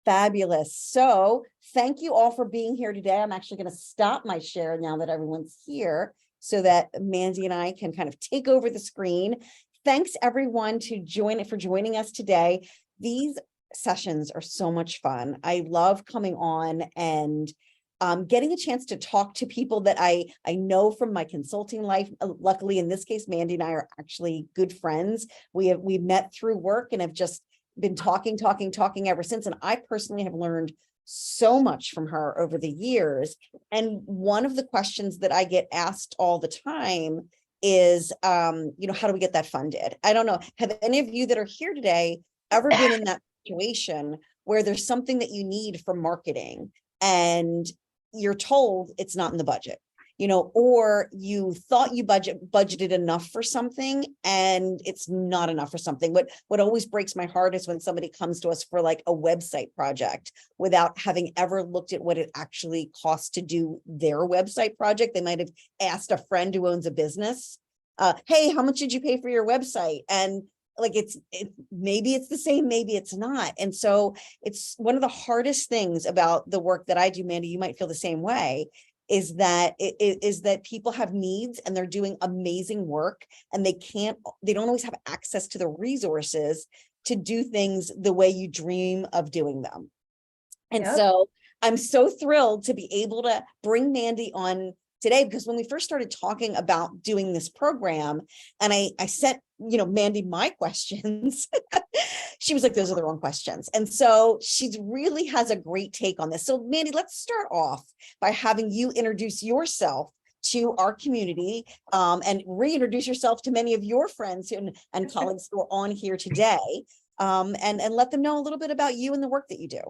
Fabulous. So thank you all for being here today. I'm actually going to stop my share now that everyone's here so that Mandy and I can kind of take over the screen. Thanks everyone for joining us today. These sessions are so much fun. I love coming on and getting a chance to talk to people that I know from my consulting life. Luckily, in this case, Mandy and I are actually good friends. We met through work and have just been talking ever since. And I personally have learned so much from her over the years. And one of the questions that I get asked all the time is, how do we get that funded? I don't know. Have any of you that are here today ever been in that situation where there's something that you need for marketing and you're told it's not in the budget, or you thought you budgeted enough for something and it's not enough for something. What always breaks my heart is when somebody comes to us for like a website project without having ever looked at what it actually costs to do their website project. They might have asked a friend who owns a business, hey, how much did you pay for your website? And like, maybe it's the same, maybe it's not. And so it's one of the hardest things about the work that I do, Mandy, you might feel the same way, is that people have needs and they're doing amazing work and they don't always have access to the resources to do things the way you dream of doing them. And so I'm so thrilled to be able to bring Mandy on today, because when we first started talking about doing this program and I sent, Mandy my questions, she was like, those are the wrong questions. And so she really has a great take on this. So Mandy, let's start off by having you introduce yourself to our community and reintroduce yourself to many of your friends and colleagues who are on here today, and let them know a little bit about you and the work that you do.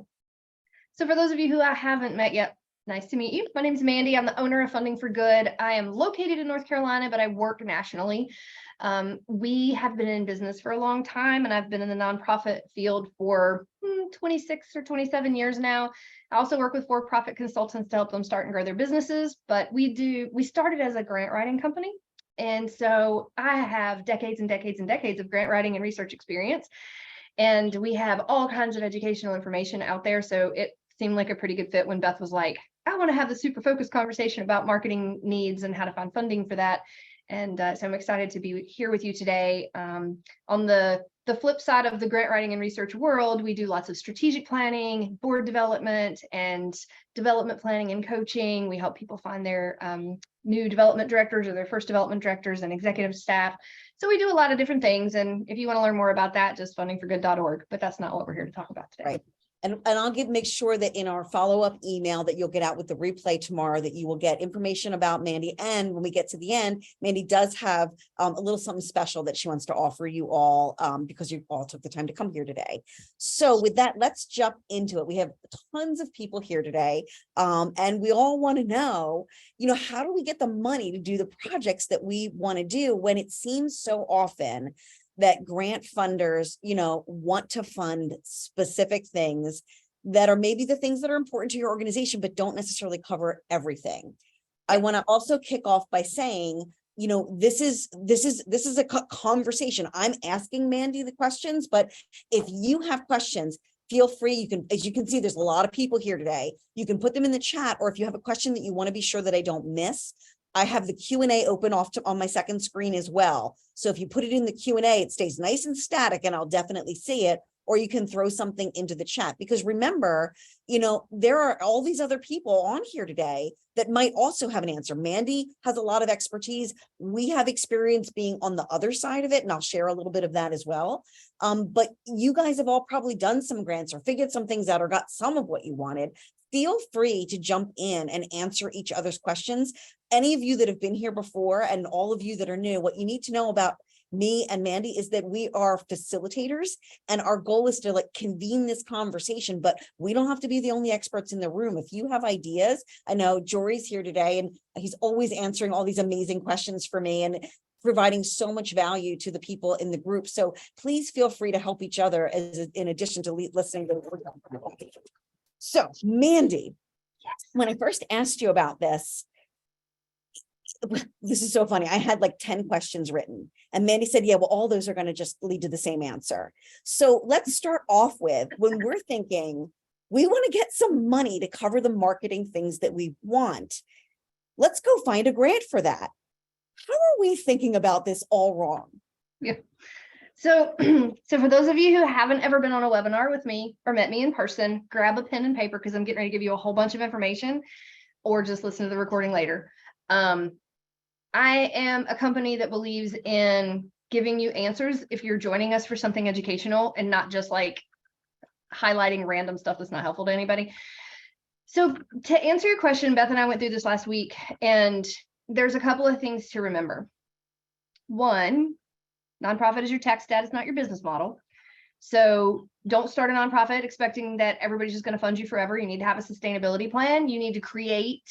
So for those of you who I haven't met yet, nice to meet you. My name is Mandy. I'm the owner of Funding for Good. I am located in North Carolina, but I work nationally. We have been in business for a long time, and I've been in the nonprofit field for 26 or 27 years now. I also work with for-profit consultants to help them start and grow their businesses, but we started as a grant writing company. And so I have decades and decades and decades of grant writing and research experience. And we have all kinds of educational information out there. So it seemed like a pretty good fit when Beth was like, I want to have the super focused conversation about marketing needs and how to find funding for that. And so I'm excited to be here with you today. On the flip side of the grant writing and research world, we do lots of strategic planning, board development, and development planning and coaching. We help people find their new development directors or their first development directors and executive staff. So we do a lot of different things. And if you want to learn more about that, just fundingforgood.org. But that's not what we're here to talk about today. Right. And I'll make sure that in our follow-up email that you'll get out with the replay tomorrow, that you will get information about Mandy. And when we get to the end, Mandy does have a little something special that she wants to offer you all because you all took the time to come here today. So with that, let's jump into it. We have tons of people here today, and we all want to know, how do we get the money to do the projects that we want to do when it seems so often that grant funders, want to fund specific things that are maybe the things that are important to your organization, but don't necessarily cover everything. I want to also kick off by saying, this is a conversation. I'm asking Mandy the questions, but if you have questions, feel free. You can, as you can see, there's a lot of people here today. You can put them in the chat, or if you have a question that you want to be sure that I don't miss, I have the Q&A open on my second screen as well. So if you put it in the Q&A, it stays nice and static and I'll definitely see it, or you can throw something into the chat. Because remember, there are all these other people on here today that might also have an answer. Mandy has a lot of expertise. We have experience being on the other side of it, and I'll share a little bit of that as well. But you guys have all probably done some grants or figured some things out or got some of what you wanted. Feel free to jump in and answer each other's questions. Any of you that have been here before and all of you that are new, what you need to know about me and Mandy is that we are facilitators, and our goal is to convene this conversation, but we don't have to be the only experts in the room. If you have ideas, I know Jory's here today and he's always answering all these amazing questions for me and providing so much value to the people in the group. So please feel free to help each other in addition to listening to the. So Mandy, when I first asked you about this, this is so funny. I had like 10 questions written, and Mandy said, yeah, well, all those are going to just lead to the same answer. So let's start off with, when we're thinking we want to get some money to cover the marketing things that we want, let's go find a grant for that. How are we thinking about this all wrong? Yeah. So, so for those of you who haven't ever been on a webinar with me or met me in person, grab a pen and paper because I'm getting ready to give you a whole bunch of information, or just listen to the recording later. I am a company that believes in giving you answers if you're joining us for something educational and not just like highlighting random stuff that's not helpful to anybody. So to answer your question, Beth and I went through this last week, and there's a couple of things to remember. One, nonprofit is your tax status, not your business model. So don't start a nonprofit expecting that everybody's just going to fund you forever. You need to have a sustainability plan. You need to create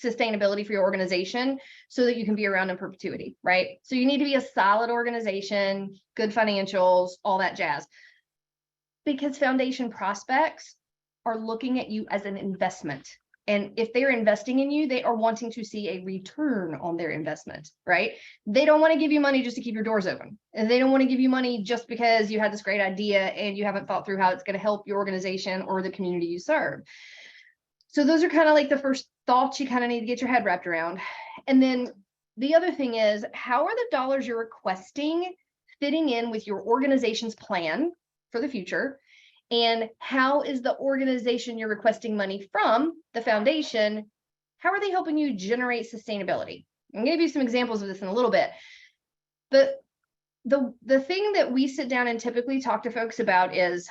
sustainability for your organization so that you can be around in perpetuity, right? So you need to be a solid organization, good financials, all that jazz. Because foundation prospects are looking at you as an investment. And if they're investing in you, they are wanting to see a return on their investment, right? They don't want to give you money just to keep your doors open. And they don't want to give you money just because you had this great idea and you haven't thought through how it's going to help your organization or the community you serve. So those are kind of like the first thoughts you kind of need to get your head wrapped around. And then the other thing is, how are the dollars you're requesting fitting in with your organization's plan for the future? And how is the organization you're requesting money from, the foundation, how are they helping you generate sustainability? I'm going to give you some examples of this in a little bit. But the thing that we sit down and typically talk to folks about is,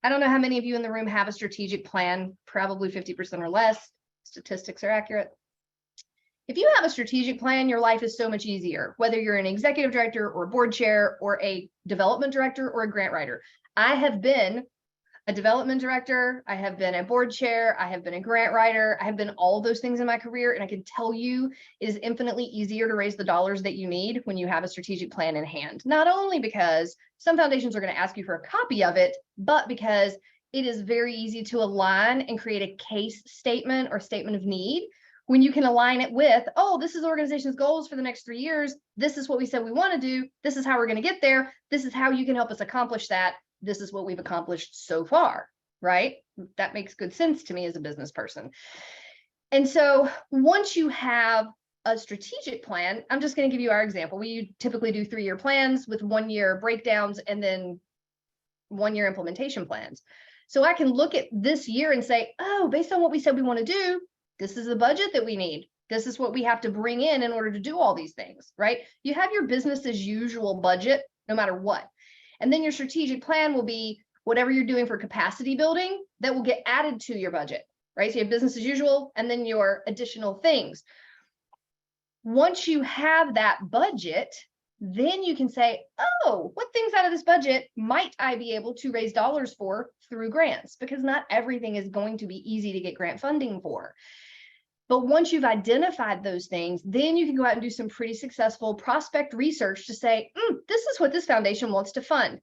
I don't know how many of you in the room have a strategic plan, probably 50% or less. Statistics are accurate. If you have a strategic plan, your life is so much easier, whether you're an executive director or a board chair or a development director or a grant writer. I have been a development director, I have been a board chair, I have been a grant writer, I have been all those things in my career, and I can tell you it is infinitely easier to raise the dollars that you need when you have a strategic plan in hand. Not only because some foundations are going to ask you for a copy of it, but because it is very easy to align and create a case statement or statement of need when you can align it with, oh, this is the organization's goals for the next 3 years. This is what we said we want to do. This is how we're going to get there. This is how you can help us accomplish that. This is what we've accomplished so far, right? That makes good sense to me as a business person. And so once you have a strategic plan, I'm just going to give you our example. We typically do 3-year plans with 1-year breakdowns and then 1-year implementation plans. So I can look at this year and say, oh, based on what we said we want to do, this is the budget that we need. This is what we have to bring in order to do all these things, right? You have your business as usual budget, no matter what. And then your strategic plan will be whatever you're doing for capacity building that will get added to your budget, right? So you have business as usual and then your additional things. Once you have that budget, then you can say, oh, what things out of this budget might I be able to raise dollars for through grants? Because not everything is going to be easy to get grant funding for. But once you've identified those things, then you can go out and do some pretty successful prospect research to say, this is what this foundation wants to fund.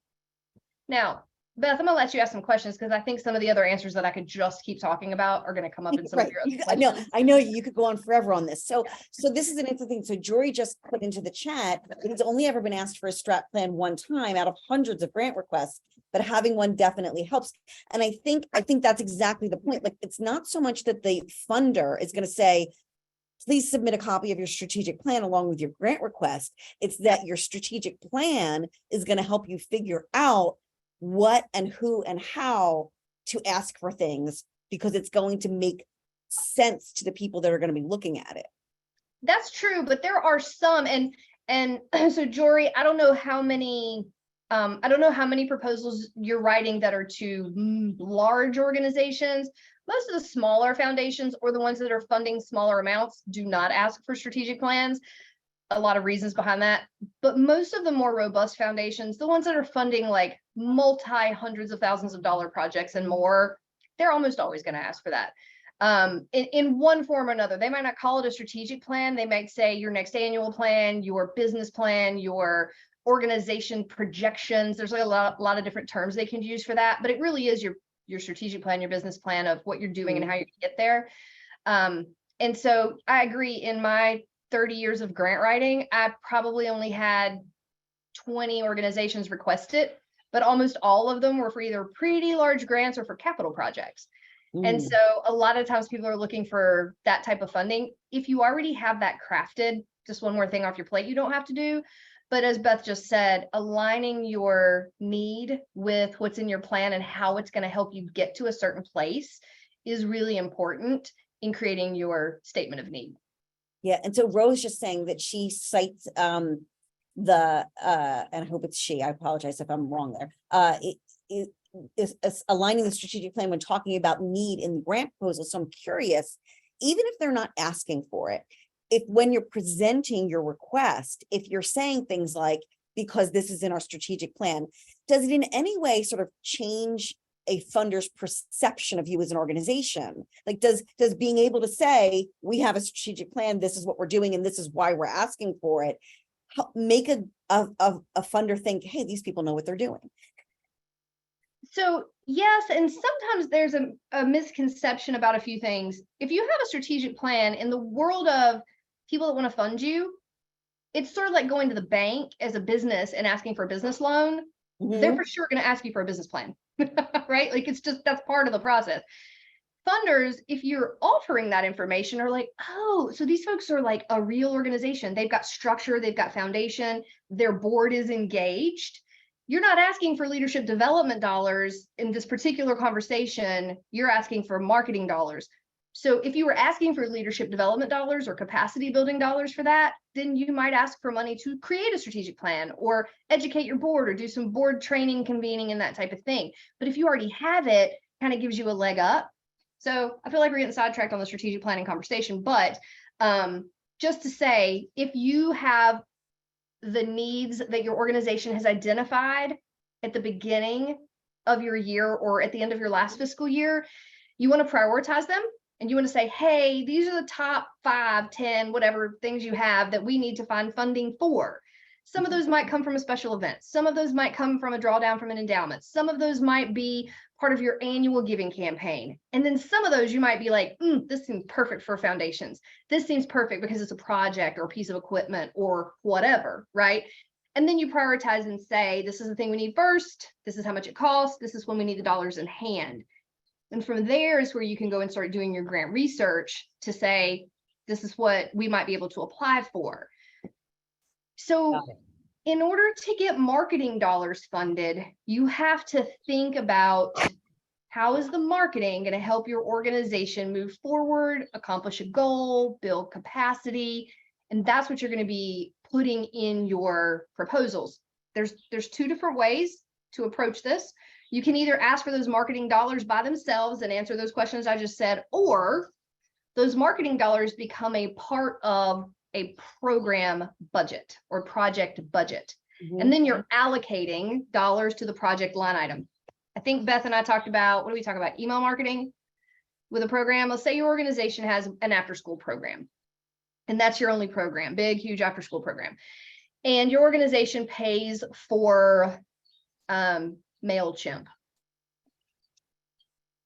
Now, Beth, I'm going to let you ask some questions because I think some of the other answers that I could just keep talking about are going to come up in some of your other questions. I know you could go on forever on this. So this is an interesting thing. So Jory just put into the chat, it's only ever been asked for a strat plan one time out of hundreds of grant requests, but having one definitely helps. And I think that's exactly the point. Like, it's not so much that the funder is going to say, please submit a copy of your strategic plan along with your grant request. It's that your strategic plan is going to help you figure out what and who and how to ask for things, because it's going to make sense to the people that are going to be looking at it. That's true, but there are some, and so Jory, I don't know how many proposals you're writing that are to large organizations. Most of the smaller foundations or the ones that are funding smaller amounts do not ask for strategic plans. A lot of reasons behind that, but most of the more robust foundations, the ones that are funding like multi-hundreds of thousands of dollar projects and more, they're almost always going to ask for that. In one form or another. They might not call it a strategic plan. They might say your next annual plan, your business plan, your organization projections. There's like a lot of different terms they can use for that, but it really is your strategic plan, your business plan of what you're doing and how you get there. And so I agree, in my 30 years of grant writing, I probably only had 20 organizations request it, but almost all of them were for either pretty large grants or for capital projects. And Mm. so a lot of times people are looking for that type of funding. If you already have that crafted, just one more thing off your plate you don't have to do. But as Beth just said, aligning your need with what's in your plan and how it's going to help you get to a certain place is really important in creating your statement of need. Yeah, and so Rose just saying that she cites the and I hope it's she, I apologize if I'm wrong there. It is aligning the strategic plan when talking about need in the grant proposal. So I'm curious, even if they're not asking for it, if when you're presenting your request, if you're saying things like, because this is in our strategic plan, does it in any way sort of change a funder's perception of you as an organization? Like, does being able to say, we have a strategic plan, this is what we're doing, and this is why we're asking for it, make a funder think, hey, these people know what they're doing? So yes, and sometimes there's a misconception about a few things. If you have a strategic plan in the world of people that want to fund you, it's sort of like going to the bank as a business and asking for a business loan. They're for sure going to ask you for a business plan, right? Like, it's just, that's part of the process. Funders, if you're offering that information, are like, oh, so these folks are like a real organization. They've got structure, they've got foundation, their board is engaged. You're not asking for leadership development dollars in this particular conversation. You're asking for marketing dollars. So if you were asking for leadership development dollars or capacity building dollars for that, then you might ask for money to create a strategic plan or educate your board or do some board training, convening, and that type of thing. But if you already have it, kind of gives you a leg up. So I feel like we're getting sidetracked on the strategic planning conversation, but just to say, if you have the needs that your organization has identified at the beginning of your year or at the end of your last fiscal year, you want to prioritize them. And you want to say, hey, these are the top 5, 10, whatever things you have that we need to find funding for. Some of those might come from a special event. Some of those might come from a drawdown from an endowment. Some of those might be part of your annual giving campaign. And then some of those you might be like, this seems perfect for foundations. This seems perfect because it's a project or a piece of equipment or whatever, right? And then you prioritize and say, this is the thing we need first. This is how much it costs. This is when we need the dollars in hand. And from there is where you can go and start doing your grant research to say, this is what we might be able to apply for. So in order to get marketing dollars funded, you have to think about, how is the marketing going to help your organization move forward, accomplish a goal, build capacity? And that's what you're going to be putting in your proposals. There's 2 different ways to approach this. You can either ask for those marketing dollars by themselves and answer those questions I just said, or those marketing dollars become a part of a program budget or project budget. And then you're allocating dollars to the project line item. I think Beth and I talked about, what do we talk about? Email marketing with a program. Let's say your organization has an after-school program, and that's your only program, big, huge after-school program. And your organization pays for MailChimp.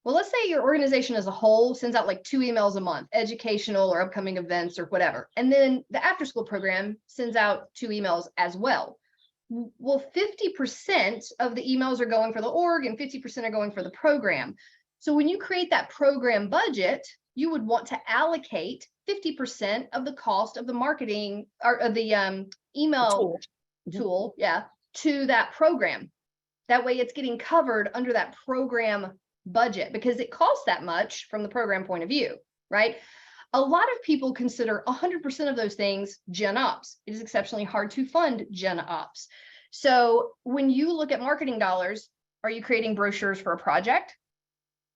Well, let's say your organization as a whole sends out like 2 emails a month, educational or upcoming events or whatever. And then the after-school program sends out 2 emails as well. Well, 50% of the emails are going for the org and 50% are going for the program. So when you create that program budget, you would want to allocate 50% of the cost of the marketing or of the email tool, to that program. That way it's getting covered under that program budget because it costs that much from the program point of view, right? A lot of people consider 100% of those things gen ops. It is exceptionally hard to fund gen ops. So when you look at marketing dollars, are you creating brochures for a project?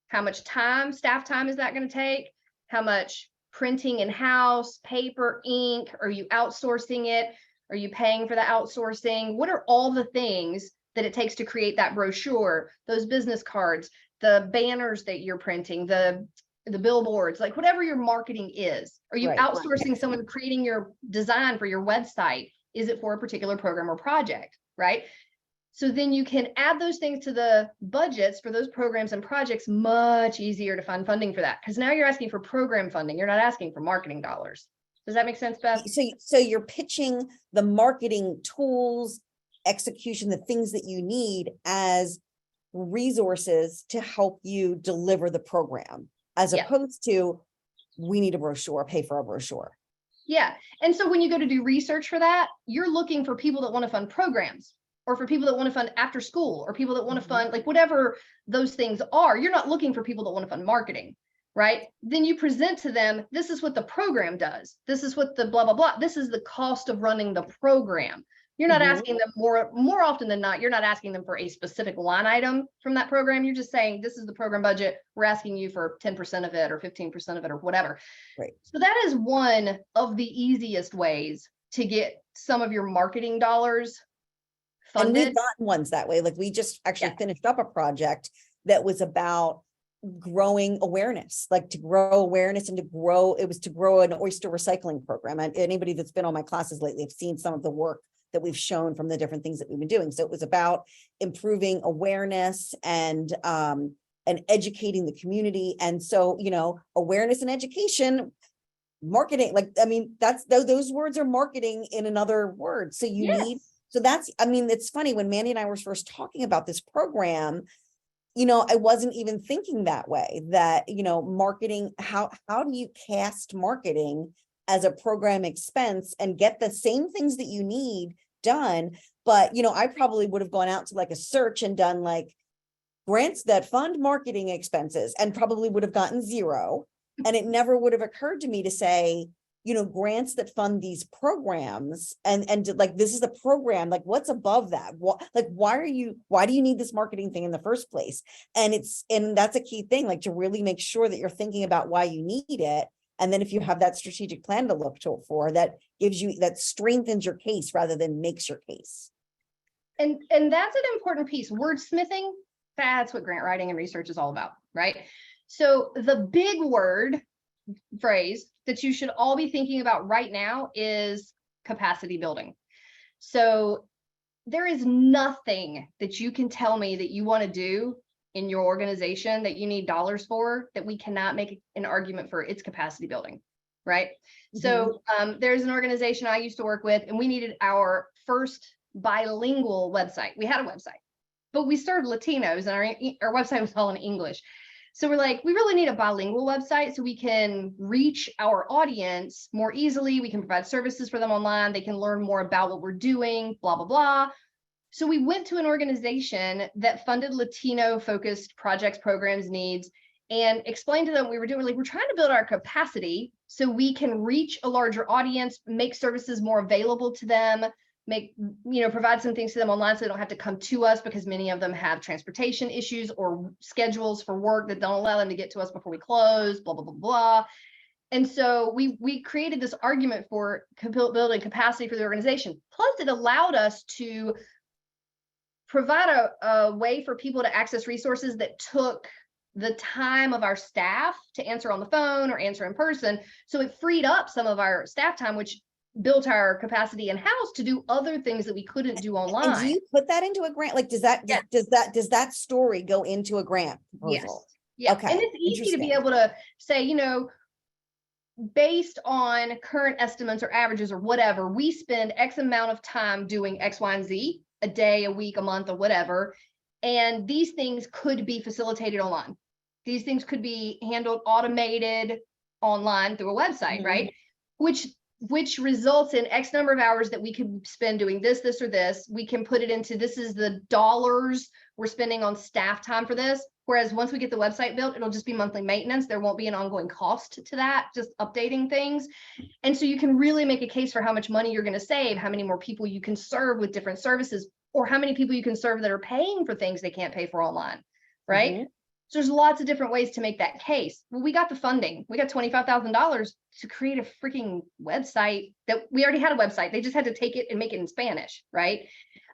How much time, staff time is that going to take? How much printing in-house, paper, ink? Are you outsourcing it? Are you paying for the outsourcing? What are all the things that it takes to create that brochure, those business cards, the banners that you're printing, the billboards, like whatever your marketing is? Are you outsourcing someone creating your design for your website? Is it for a particular program or project, right? So then you can add those things to the budgets for those programs and projects much easier to find funding for that. Because now you're asking for program funding. You're not asking for marketing dollars. Does that make sense, Beth? So you're pitching the marketing tools, execution, the things that you need as resources to help you deliver the program, as Yeah. opposed to, we need a brochure, pay for a brochure. Yeah. And so when you go to do research for that, you're looking for people that want to fund programs, or for people that want to fund after school, or people that want to fund like whatever those things are. You're not looking for people that want to fund marketing, right? Then you present to them, this is what the program does. This is what the blah, blah, blah. This is the cost of running the program. You're not asking them more often than not, you're not asking them for a specific line item from that program. You're just saying, this is the program budget. We're asking you for 10% of it or 15% of it or whatever. Right. So that is one of the easiest ways to get some of your marketing dollars funded. And we've gotten ones that way. Like we just actually finished up a project that was about growing awareness, like to grow awareness and it was to grow an oyster recycling program. And anybody that's been on my classes lately have seen some of the work that we've shown from the different things that we've been doing. So it was about improving awareness and educating the community. And so, awareness and education, marketing, like, I mean, those words are marketing in another word. So you need, so that's, I mean, it's funny when Mandy and I were first talking about this program, I wasn't even thinking that way, that, marketing, how do you cast marketing as a program expense and get the same things that you need done? But, I probably would have gone out to like a search and done like grants that fund marketing expenses and probably would have gotten zero. And it never would have occurred to me to say, grants that fund these programs and like, this is the program, like what's above that? What, like, why do you need this marketing thing in the first place? And that's a key thing, like to really make sure that you're thinking about why you need it. And then if you have that strategic plan to look for, that strengthens your case rather than makes your case. And that's an important piece. Wordsmithing, that's what grant writing and research is all about, right? So the big word phrase that you should all be thinking about right now is capacity building. So there is nothing that you can tell me that you want to do in your organization that you need dollars for that we cannot make an argument for its capacity building, right? So there's an organization I used to work with, and we needed our first bilingual website. We had a website, but we served Latinos, and our website was all in English. So we're like, we really need a bilingual website so we can reach our audience more easily. We can provide services for them online. They can learn more about what we're doing, blah, blah, blah. So we went to an organization that funded Latino focused projects, programs, needs, and explained to them what we were doing. Like, we're trying to build our capacity so we can reach a larger audience, make services more available to them, provide some things to them online so they don't have to come to us, because many of them have transportation issues or schedules for work that don't allow them to get to us before we close, blah, blah, blah, blah. And so we created this argument for building capacity for the organization. Plus, it allowed us to provide a way for people to access resources that took the time of our staff to answer on the phone or answer in person. So it freed up some of our staff time, which built our capacity in-house to do other things that we couldn't do online. And do you put that into a grant? Like, does that story go into a grant proposal? Yes. Yeah. Okay. And it's easy to be able to say, based on current estimates or averages or whatever, we spend X amount of time doing X, Y, and Z, a day, a week, a month, or whatever. And these things could be facilitated online. These things could be handled automated online through a website, right? Which results in X number of hours that we could spend doing this, or this. We can put it into, this is the dollars we're spending on staff time for this. Whereas once we get the website built, it'll just be monthly maintenance. There won't be an ongoing cost to that, just updating things. And so you can really make a case for how much money you're going to save, how many more people you can serve with different services, or how many people you can serve that are paying for things they can't pay for online, right? So there's lots of different ways to make that case. Well, we got the funding. We got $25,000 to create a freaking website that we already had a website. They just had to take it and make it in Spanish, right?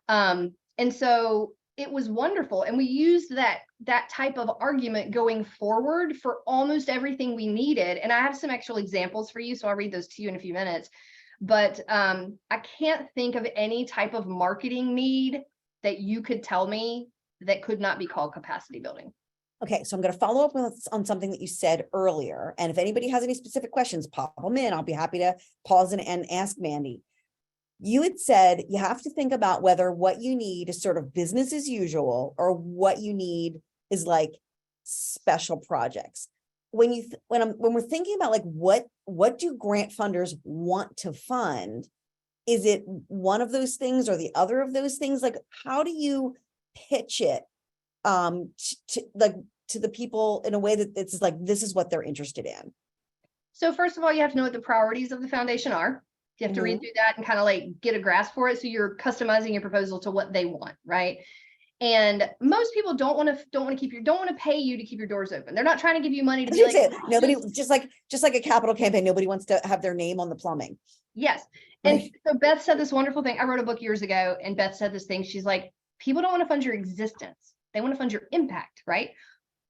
And so it was wonderful. And we used that type of argument going forward for almost everything we needed. And I have some actual examples for you, so I'll read those to you in a few minutes. But I can't think of any type of marketing need that you could tell me that could not be called capacity building? Okay, so I'm going to follow up on something that you said earlier. And if anybody has any specific questions, pop them in. I'll be happy to pause and ask Mandy. You had said you have to think about whether what you need is sort of business as usual or what you need is like special projects. When we're thinking about like what do grant funders want to fund? Is it one of those things or the other of those things? Like, how do you pitch it to the people in a way that it's like, this is what they're interested in? So first of all, you have to know what the priorities of the foundation are. You have to read through that and kind of like get a grasp for it. So you're customizing your proposal to what they want, right? And most people don't want to pay you to keep your doors open. They're not trying to give you money to be like, nobody, just like a capital campaign, nobody wants to have their name on the plumbing. Yes. And so Beth said this wonderful thing. I wrote a book years ago, and Beth said this thing. She's like, people don't want to fund your existence. They want to fund your impact, right?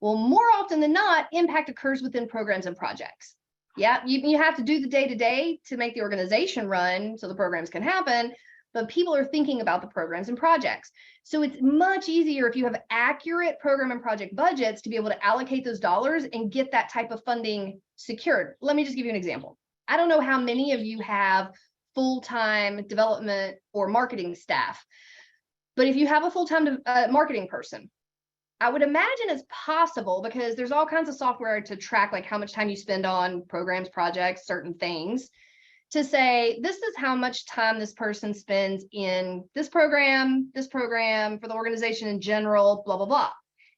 Well, more often than not, impact occurs within programs and projects. Yeah, you have to do the day-to-day to make the organization run so the programs can happen, but people are thinking about the programs and projects. So it's much easier if you have accurate program and project budgets to be able to allocate those dollars and get that type of funding secured. Let me just give you an example. I don't know how many of you have full-time development or marketing staff, but if you have a full-time marketing person, I would imagine it's possible, because there's all kinds of software to track like how much time you spend on programs, projects, certain things, to say, this is how much time this person spends in this program for the organization in general, blah, blah, blah.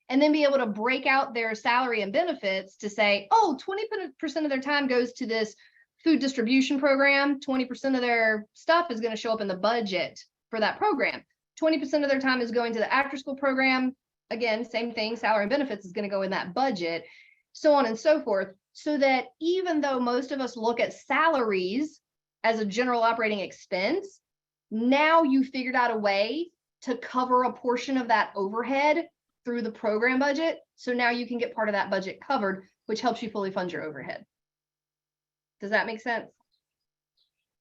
And then be able to break out their salary and benefits to say, oh, 20% of their time goes to this food distribution program. 20% of their stuff is going to show up in the budget for that program. 20% of their time is going to the after school program. Again, same thing, salary and benefits is going to go in that budget, so on and so forth. So that even though most of us look at salaries as a general operating expense, now you figured out a way to cover a portion of that overhead through the program budget. So now you can get part of that budget covered, which helps you fully fund your overhead. Does that make sense?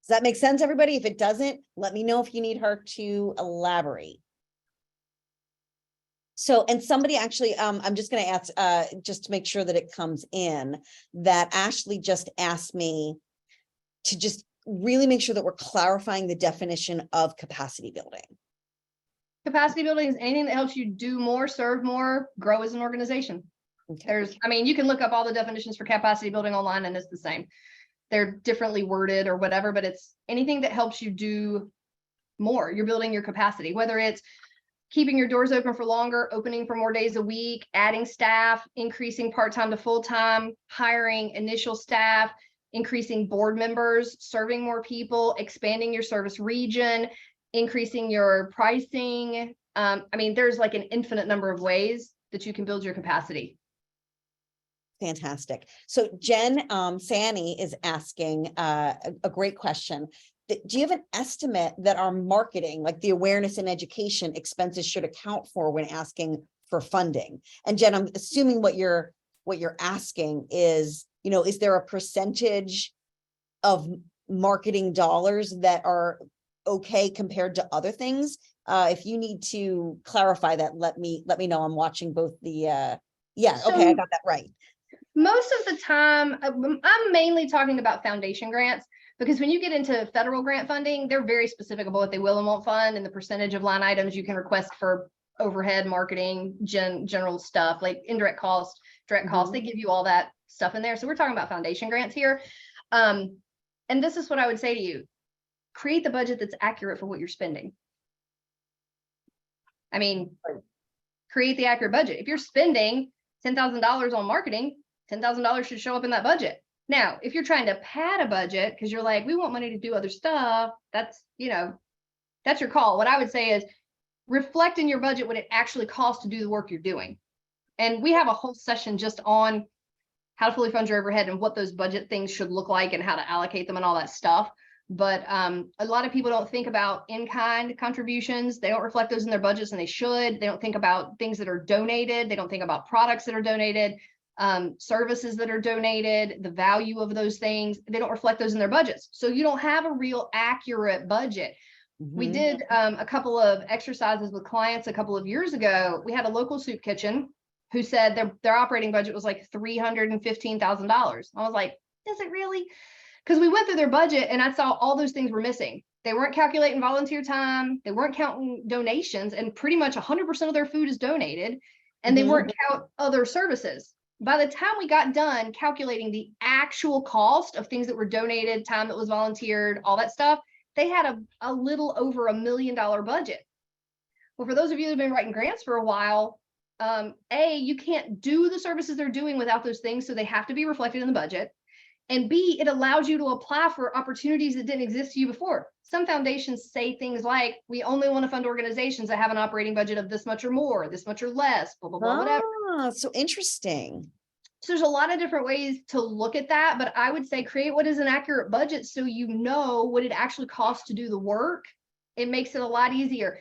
Does that make sense, everybody? If it doesn't, let me know if you need her to elaborate. So, and somebody actually, I'm just going to ask, just to make sure that it comes in, that Ashley just asked me to just really make sure that we're clarifying the definition of capacity building. Capacity building is anything that helps you do more, serve more, grow as an organization. Okay. You can look up all the definitions for capacity building online and it's the same. They're differently worded or whatever, but it's anything that helps you do more. You're building your capacity, whether it's keeping your doors open for longer, opening for more days a week, adding staff, increasing part-time to full-time, hiring initial staff, increasing board members, serving more people, expanding your service region, increasing your pricing. There's like an infinite number of ways that you can build your capacity. Fantastic. So Jen Sani is asking a great question. Do you have an estimate that our marketing, like the awareness and education expenses, should account for when asking for funding? And Jen, I'm assuming what you're asking is, is there a percentage of marketing dollars that are okay compared to other things? If you need to clarify that, let me know. I'm watching both the, okay, I got that right. Most of the time, I'm mainly talking about foundation grants, because when you get into federal grant funding, they're very specific about what they will and won't fund and the percentage of line items you can request for overhead, marketing, general stuff like indirect cost, direct cost. They give you all that stuff in there. So we're talking about foundation grants here. And this is what I would say to you. Create the budget that's accurate for what you're spending. Create the accurate budget. If you're spending $10,000 on marketing, $10,000 should show up in that budget. Now, if you're trying to pad a budget because you're like, we want money to do other stuff, that's your call. What I would say is reflect in your budget what it actually costs to do the work you're doing. And we have a whole session just on how to fully fund your overhead and what those budget things should look like and how to allocate them and all that stuff. But a lot of people don't think about in-kind contributions. They don't reflect those in their budgets, and they should. They don't think about things that are donated. They don't think about products that are donated. Services that are donated, the value of those things, they don't reflect those in their budgets. So you don't have a real accurate budget. We Mhm. did a couple of exercises with clients a couple of years ago. We had a local soup kitchen who said their operating budget was like $315,000. I was like, is it really? Because we went through their budget and I saw all those things were missing. They weren't calculating volunteer time. They weren't counting donations, and pretty much 100% of their food is donated, and they Mhm. weren't count other services. By the time we got done calculating the actual cost of things that were donated, time that was volunteered, all that stuff, they had a little over $1 million budget. Well, for those of you that have been writing grants for a while, you can't do the services they're doing without those things, so they have to be reflected in the budget. And B, it allows you to apply for opportunities that didn't exist to you before. Some foundations say things like, we only want to fund organizations that have an operating budget of this much or more, this much or less, blah, blah, blah, whatever. Ah, so interesting. So there's a lot of different ways to look at that, but I would say create what is an accurate budget so you know what it actually costs to do the work. It makes it a lot easier.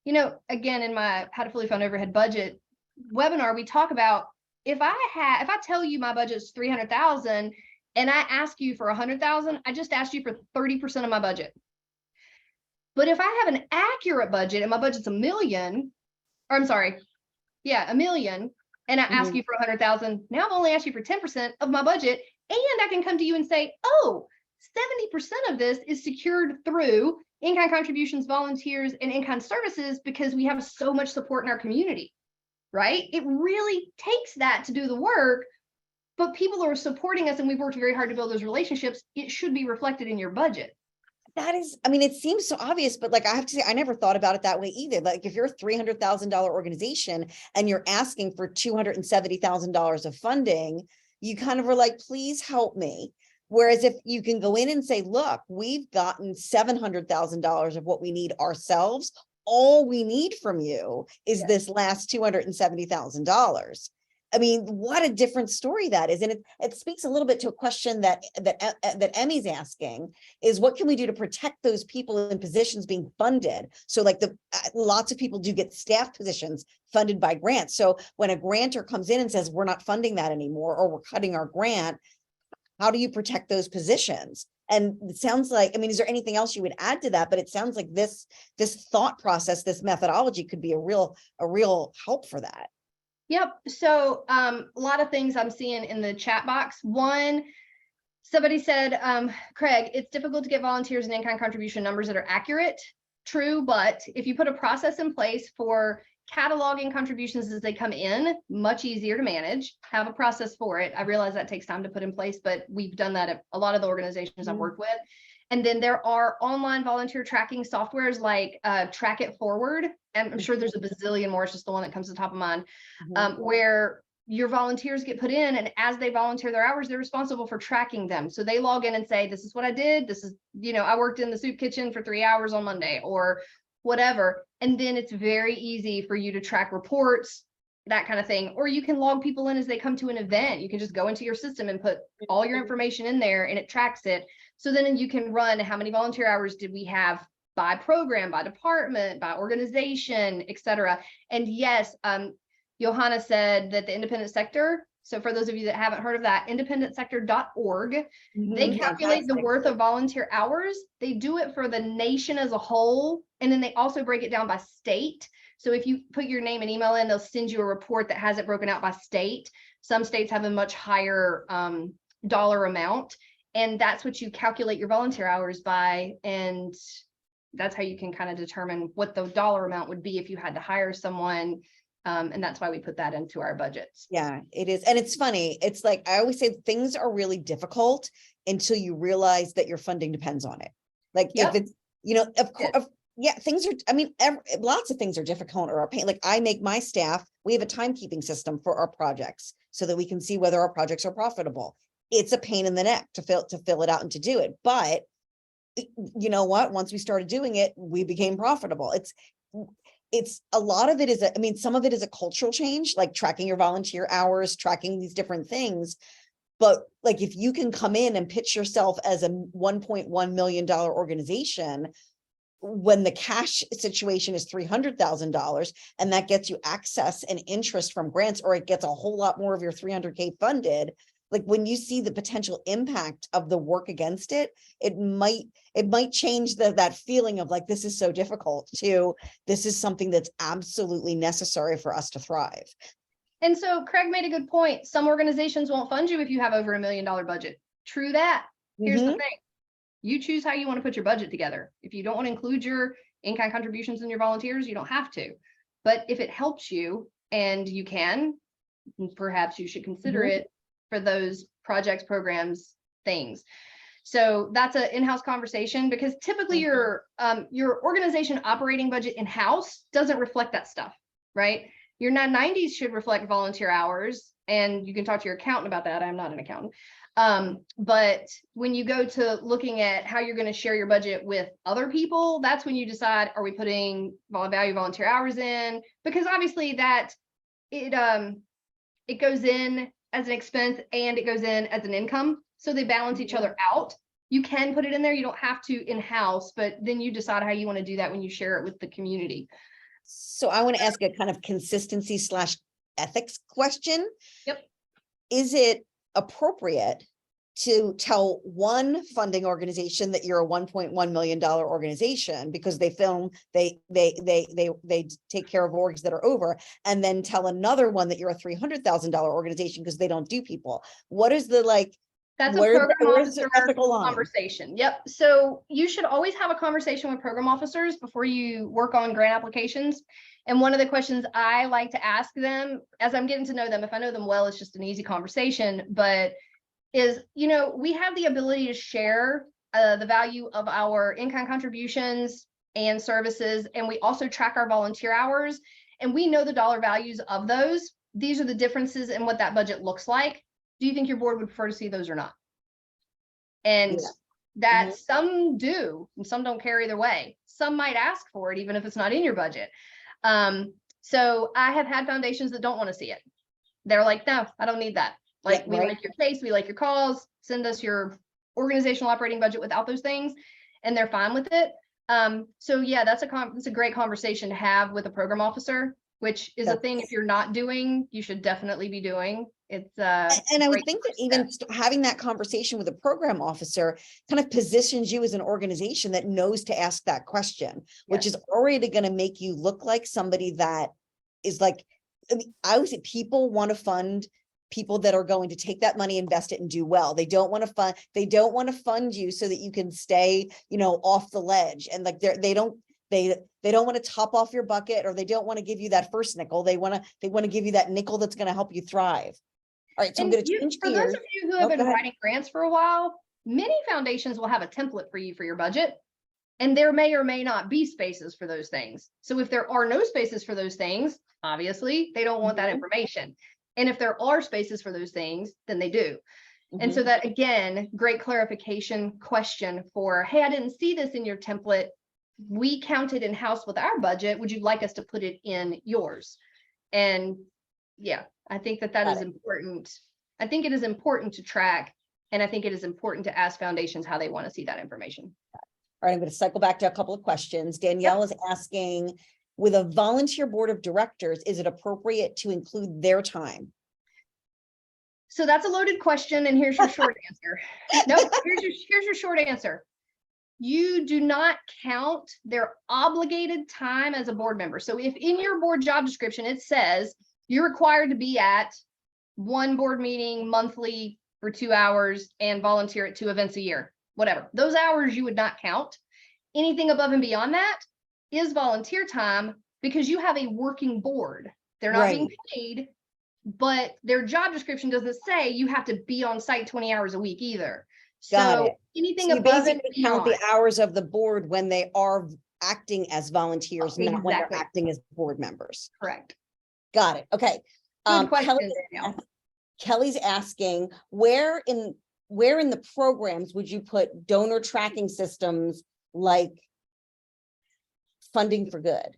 You know, again, in my How to Fully Fund Overhead Budget webinar, we talk about if I tell you my budget's 300,000 and I ask you for 100,000, I just asked you for 30% of my budget. But if I have an accurate budget and my budget's $1 million, or I'm sorry, yeah, $1 million, and I ask Mhm. you for 100,000, now I've only asked you for 10% of my budget, and I can come to you and say, oh, 70% of this is secured through in-kind contributions, volunteers, and in-kind services because we have so much support in our community, right? It really takes that to do the work, but people are supporting us and we've worked very hard to build those relationships. It should be reflected in your budget. That is, I mean, it seems so obvious, but like I have to say, I never thought about it that way either. Like if you're a $300,000 organization and you're asking for $270,000 of funding, you kind of are like, please help me. Whereas if you can go in and say, look, we've gotten $700,000 of what we need ourselves. All we need from you is Yes. this last $270,000. I mean, what a different story that is. And it speaks a little bit to a question that Emmy's asking is what can we do to protect those people in positions being funded? So like lots of people do get staff positions funded by grants. So when a grantor comes in and says, we're not funding that anymore, or we're cutting our grant, how do you protect those positions? And it sounds like, I mean, is there anything else you would add to that? But it sounds like this thought process, this methodology could be a real help for that. Yep. So a lot of things I'm seeing in the chat box. One, somebody said, Craig, it's difficult to get volunteers and in-kind contribution numbers that are accurate. True, but if you put a process in place for cataloging contributions as they come in, much easier to manage, have a process for it. I realize that takes time to put in place, but we've done that at a lot of the organizations I've worked with. And then there are online volunteer tracking softwares like Track It Forward. And I'm sure there's a bazillion more. It's just the one that comes to the top of mind, where your volunteers get put in, and as they volunteer their hours, they're responsible for tracking them. So they log in and say, this is what I did. This is, you know, I worked in the soup kitchen for 3 hours on Monday or whatever. And then it's very easy for you to track reports, that kind of thing. Or you can log people in as they come to an event. You can just go into your system and put all your information in there and it tracks it. So then you can run how many volunteer hours did we have by program, by department, by organization, etc. And yes, Johanna said that the independent sector, so for those of you that haven't heard of that, independentsector.org, they calculate the worth of volunteer hours. They do it for the nation as a whole. And then they also break it down by state. So if you put your name and email in, they'll send you a report that has it broken out by state. Some states have a much higher dollar amount. And that's what you calculate your volunteer hours by. And that's how you can kind of determine what the dollar amount would be if you had to hire someone. And that's why we put that into our budgets. Yeah, it is. And it's funny. It's like, I always say things are really difficult until you realize that your funding depends on it. Like if it's, you know, of course, yeah, things are, I mean, lots of things are difficult or a pain. Like I make my staff, we have a timekeeping system for our projects so that we can see whether our projects are profitable. It's a pain in the neck to fill it out and to do it. But you know what, once we started doing it, we became profitable. It's a lot of it is, I mean, some of it is a cultural change, like tracking your volunteer hours, tracking these different things. But like, if you can come in and pitch yourself as a $1.1 million organization, when the cash situation is $300,000, and that gets you access and interest from grants, or it gets a whole lot more of your 300K funded, like when you see the potential impact of the work against it, it might change that feeling of like, this is so difficult to, this is something that's absolutely necessary for us to thrive. And so Craig made a good point. Some organizations won't fund you if you have over $1 million budget. True that. Here's the thing. You choose how you want to put your budget together. If you don't want to include your in-kind contributions and your volunteers, you don't have to. But if it helps you and you can, perhaps you should consider it for those projects, programs, things. So that's an in-house conversation, because typically your organization operating budget in-house doesn't reflect that stuff, right? Your 990s should reflect volunteer hours, and you can talk to your accountant about that. I'm not an accountant. But when you go to looking at how you're going to share your budget with other people, that's when you decide, are we putting value volunteer hours in? Because obviously that it goes in as an expense and it goes in as an income. So they balance each other out. You can put it in there. You don't have to in-house, but then you decide how you want to do that when you share it with the community. So I want to ask a kind of consistency / ethics question. Yep. Is it appropriate to tell one funding organization that you're a $1.1 million organization because they take care of orgs that are over, and then tell another one that you're a $300,000 organization because they don't do people? What is the like? That's a program officer ethical line? Conversation. Yep. So you should always have a conversation with program officers before you work on grant applications. And one of the questions I like to ask them as I'm getting to know them, if I know them well, it's just an easy conversation, but is, we have the ability to share the value of our in-kind contributions and services. And we also track our volunteer hours, and we know the dollar values of those. These are the differences in what that budget looks like. Do you think your board would prefer to see those or not? And that some do, and some don't care either way. Some might ask for it, even if it's not in your budget. So I have had foundations that don't want to see it. They're like, no, I don't need that. Like, we like your face, we like your calls, send us your organizational operating budget without those things, and they're fine with it. So yeah, that's a great conversation to have with a program officer, which is a thing if you're not doing, you should definitely be doing. It's and I would think that even having that conversation with a program officer kind of positions you as an organization that knows to ask that question, which is already going to make you look like somebody that is like, I would say people want to fund people that are going to take that money, invest it, and do well. They don't want to fund you so that you can stay, off the ledge. And like they don't want to top off your bucket, or they don't want to give you that first nickel. They want to give you that nickel that's going to help you thrive. All right. So I'm going to change gears. For those of you who have been writing grants for a while, many foundations will have a template for you for your budget. And there may or may not be spaces for those things. So if there are no spaces for those things, obviously they don't want that information. And if there are spaces for those things, then they do. And so that, again, great clarification question for, hey, I didn't see this in your template. We counted in-house with our budget. Would you like us to put it in yours? And yeah, I think that is important. I think it is important to track, and I think it is important to ask foundations how they want to see that information. All right, I'm going to cycle back to a couple of questions. Danielle is asking, with a volunteer board of directors, is it appropriate to include their time? So that's a loaded question, and here's your short answer. No, here's your short answer. You do not count their obligated time as a board member. So if in your board job description it says you're required to be at one board meeting monthly for 2 hours and volunteer at 2 events a year, whatever, those hours you would not count. Anything above and beyond that is volunteer time, because you have a working board. They're not being paid, but their job description doesn't say you have to be on site 20 hours a week either. So anything above and beyond, count the hours of the board when they are acting as volunteers, not when they're acting as board members. Correct. Got it. Okay. Good question, Kelly's asking, where in the programs would you put donor tracking systems like Funding for Good?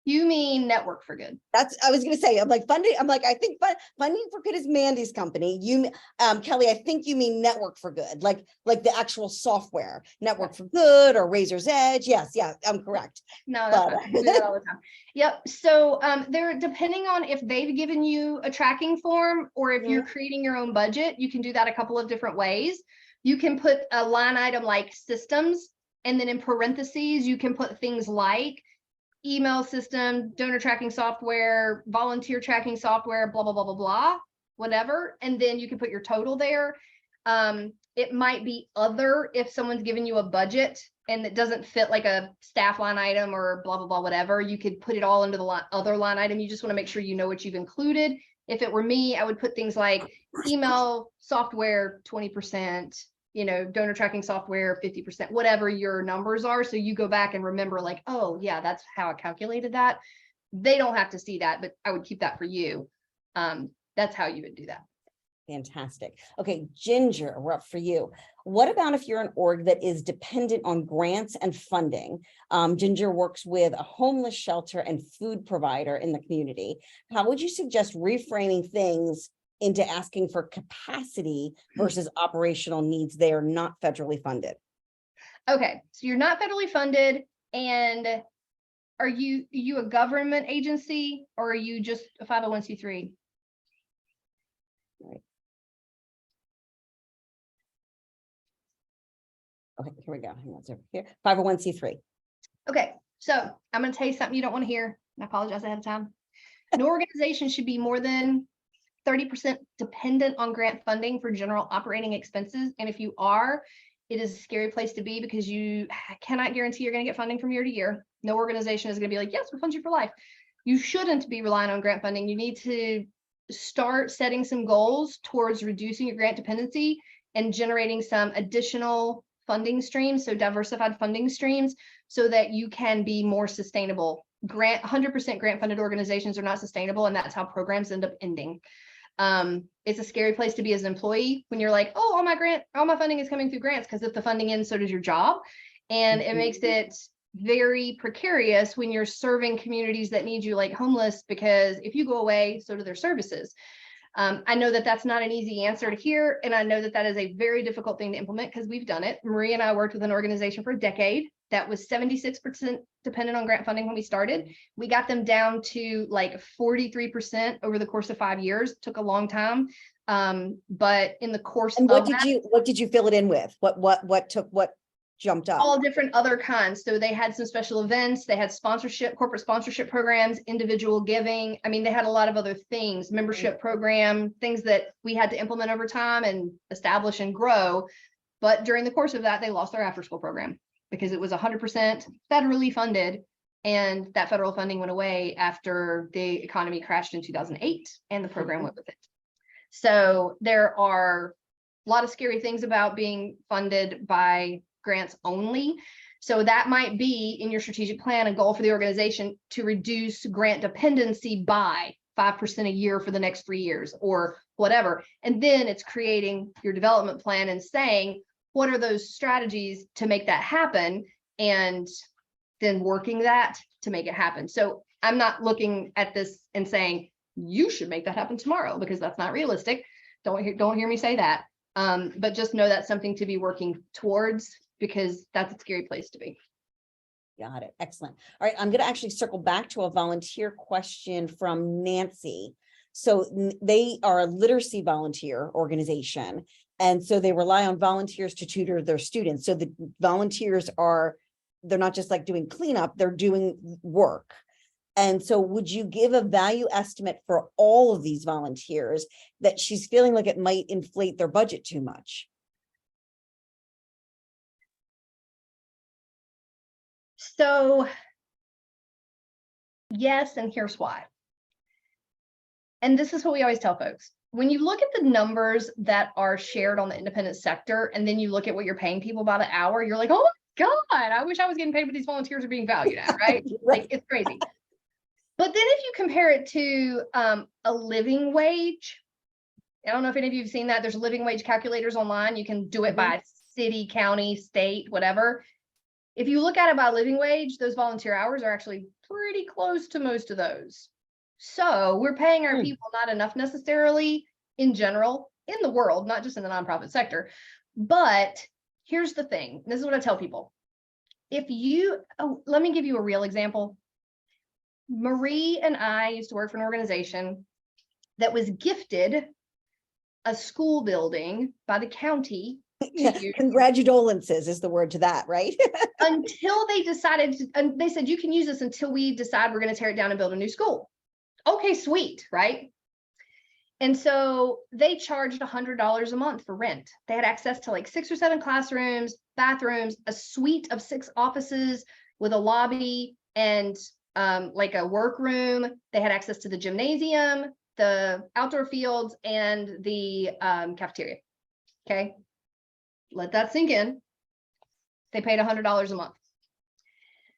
You mean Network for Good. I was going to say, I'm like funding. I'm like, I think Funding for Good is Mandy's company. Kelly, I think you mean Network for Good, like the actual software, Network for Good or Razor's Edge. Yes. Yeah, I'm correct. No, that's fine. We do that all the time. Yep. So they're depending on if they've given you a tracking form or if you're creating your own budget, you can do that a couple of different ways. You can put a line item like systems, and then in parentheses, you can put things like email system, donor tracking software, volunteer tracking software, blah, blah, blah, blah, blah, whatever. And then you can put your total there. It might be other if someone's given you a budget and it doesn't fit like a staff line item or blah, blah, blah, whatever. You could put it all into the other line item. You just want to make sure you know what you've included. If it were me, I would put things like email software, 20%, donor tracking software, 50%, whatever your numbers are. So you go back and remember like, oh yeah, that's how I calculated that. They don't have to see that, but I would keep that for you. That's how you would do that. Fantastic. Okay, Ginger, we're up for you. What about if you're an org that is dependent on grants and funding? Ginger works with a homeless shelter and food provider in the community. How would you suggest reframing things into asking for capacity versus operational needs? They are not federally funded. Okay, so you're not federally funded, and are you a government agency or are you just a 501c3? Right. Okay, here we go. Hang on, it's over here. 501c3. Okay, so I'm going to tell you something you don't want to hear. And I apologize ahead of time. No organization should be more than 30% dependent on grant funding for general operating expenses. And if you are, it is a scary place to be because you cannot guarantee you're going to get funding from year to year. No organization is going to be like, yes, we'll fund you for life. You shouldn't be relying on grant funding. You need to start setting some goals towards reducing your grant dependency and generating some additional funding streams, so diversified funding streams, so that you can be more sustainable. 100% grant funded organizations are not sustainable, and that's how programs end up ending. It's a scary place to be as an employee when you're like, oh, all my funding is coming through grants, because if the funding ends, so does your job. And it makes it very precarious when you're serving communities that need you, like homeless, because if you go away, so do their services. I know that that's not an easy answer to hear, and I know that that is a very difficult thing to implement because we've done it. Marie and I worked with an organization for a decade that was 76% dependent on grant funding when we started. We got them down to like 43% over the course of 5 years. It took a long time, but in the course and what did you fill it in with? What jumped up? All different other kinds. So they had some special events, they had sponsorship, corporate sponsorship programs, individual giving. I mean, they had a lot of other things, membership program, things that we had to implement over time and establish and grow. But during the course of that, they lost their after school program because it was 100% federally funded. And that federal funding went away after the economy crashed in 2008 and the program went with it. So there are a lot of scary things about being funded by grants only. So that might be in your strategic plan, a goal for the organization to reduce grant dependency by 5% a year for the next 3 years or whatever. And then it's creating your development plan and saying, what are those strategies to make that happen? And then working that to make it happen. So I'm not looking at this and saying, you should make that happen tomorrow, because that's not realistic. Don't hear me say that. But just know that's something to be working towards, because that's a scary place to be. Got it. Excellent. All right. I'm going to actually circle back to a volunteer question from Nancy. So they are a literacy volunteer organization. And so they rely on volunteers to tutor their students. So the volunteers they're not just like doing cleanup, they're doing work. And so would you give a value estimate for all of these volunteers that she's feeling like it might inflate their budget too much? So yes, and here's why. And this is what we always tell folks. When you look at the numbers that are shared on the independent sector, and then you look at what you're paying people by the hour, you're like, oh my God, I wish I was getting paid what these volunteers are being valued at, right? Like, it's crazy. But then if you compare it to a living wage, I don't know if any of you have seen that. There's living wage calculators online. You can do it by city, county, state, whatever. If you look at it by living wage, those volunteer hours are actually pretty close to most of those. So we're paying our people not enough necessarily in general, in the world, not just in the nonprofit sector. But here's the thing. This is what I tell people. Let me give you a real example. Marie and I used to work for an organization that was gifted a school building by the county. Congratulations is the word to that, right? Until they decided, and they said, you can use this until we decide we're going to tear it down and build a new school. Okay, sweet, right? And so they charged $100 a month for rent. They had access to like 6 or 7 classrooms, bathrooms, a suite of 6 offices with a lobby and like a workroom. They had access to the gymnasium, the outdoor fields, and the cafeteria. Okay, let that sink in. They paid $100 a month.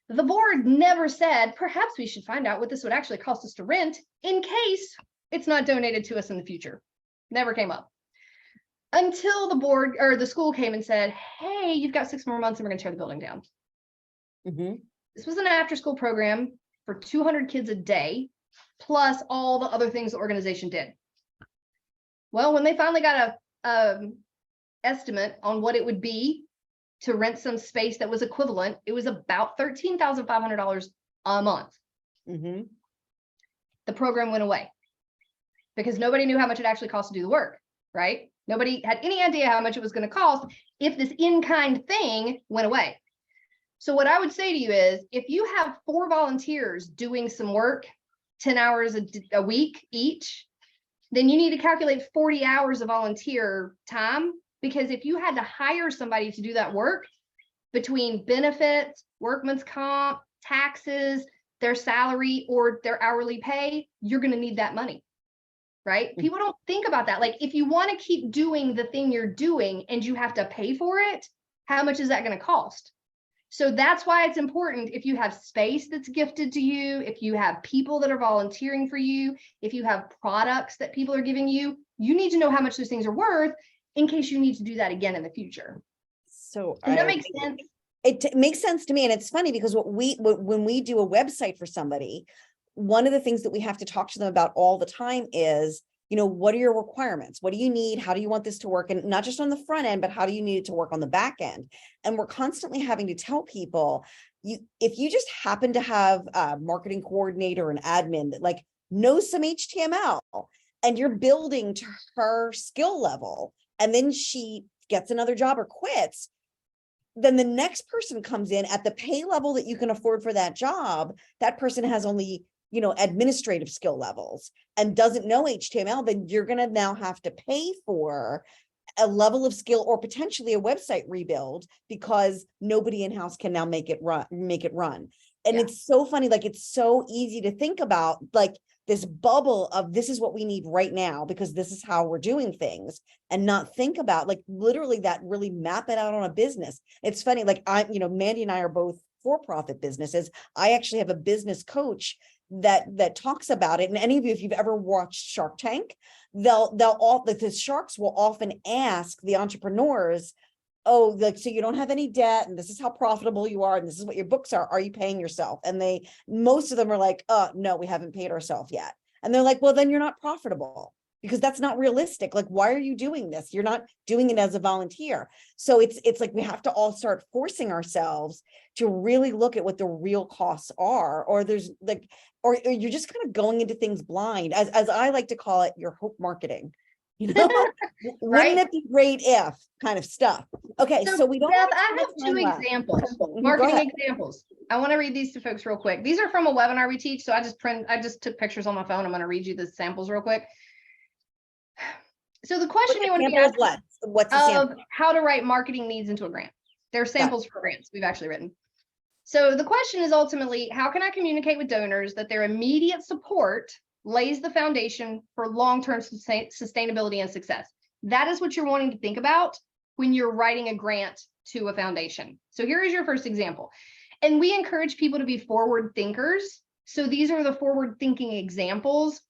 The board never said, perhaps we should find out what this would actually cost us to rent in case it's not donated to us in the future. Never came up until the board or the school came and said, hey, you've got 6 more months and we're going to tear the building down. This was an after-school program for 200 kids a day, plus all the other things the organization did. Well, when they finally got a estimate on what it would be to rent some space that was equivalent, it was about $13,500 a month. The program went away because nobody knew how much it actually cost to do the work, right? Nobody had any idea how much it was going to cost if this in-kind thing went away. So what I would say to you is, if you have 4 volunteers doing some work, 10 hours a week each, then you need to calculate 40 hours of volunteer time. Because if you had to hire somebody to do that work, between benefits, workman's comp, taxes, their salary, or their hourly pay, you're going to need that money, right? People don't think about that. Like, if you want to keep doing the thing you're doing and you have to pay for it, how much is that going to cost? So that's why it's important, if you have space that's gifted to you, if you have people that are volunteering for you, if you have products that people are giving you, you need to know how much those things are worth in case you need to do that again in the future. So does that make sense? It makes sense to me. And it's funny because when we do a website for somebody, one of the things that we have to talk to them about all the time is, what are your requirements? What do you need? How do you want this to work? And not just on the front end, but how do you need it to work on the back end? And we're constantly having to tell people, if you just happen to have a marketing coordinator and admin that like knows some HTML and you're building to her skill level, and then she gets another job or quits, then the next person comes in at the pay level that you can afford for that job. That person has only administrative skill levels and doesn't know HTML, then you're going to now have to pay for a level of skill or potentially a website rebuild because nobody in-house can now make it run. And it's so funny. Like, it's so easy to think about like this bubble of this is what we need right now because this is how we're doing things, and not think about like literally that, really map it out on a business. It's funny. Like Mandy and I are both for-profit businesses. I actually have a business coach that talks about it. And any of you, if you've ever watched Shark Tank, the sharks will often ask the entrepreneurs, oh, like, so you don't have any debt and this is how profitable you are and this is what your books are you paying yourself? And most of them are like, no, we haven't paid ourselves yet. And they're like, well, then you're not profitable, because that's not realistic. Like, why are you doing this? You're not doing it as a volunteer. So it's like we have to all start forcing ourselves to really look at what the real costs are, or there's like, or you're just kind of going into things blind, as I like to call it, your hope marketing. Wouldn't it be great if kind of stuff? Okay, so we don't. Beth, I have 2 examples, marketing examples. I want to read these to folks real quick. These are from a webinar we teach. So I just took pictures on my phone. I'm going to read you the samples real quick. So the question you want to be asking what's the sample? How to write marketing needs into a grant. There are samples for grants we've actually written. So the question is ultimately, how can I communicate with donors that their immediate support lays the foundation for long-term sustainability and success? That is what you're wanting to think about when you're writing a grant to a foundation. So here is your first example. And we encourage people to be forward thinkers. So these are the forward thinking examples.